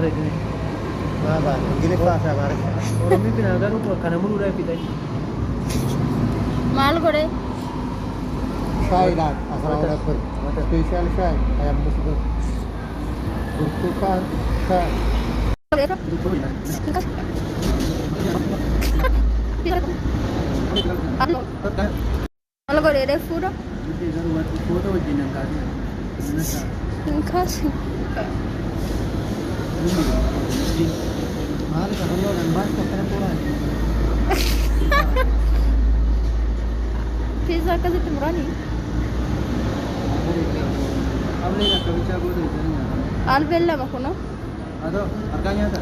barreeffame. Ingiliffaa fi Amaariffaa. Oromii fi garuu kana muruudhaaf fixee. Maal godhe? Shaayiidhaan asirraa wal Ispeeshaal shaayi 25 bir. Burtukaan shaayi. Maal godhe fuudha? Foto wajjin hin kaasne. Hin kaasne. Maal kana yoo dhan baas tokko turaan. Pizza akkasitti muranii? Ableen akka bichaa godhe jedhanii nyaata. Albeen lama kunoo? Haa ta'u, harkaa nyaata.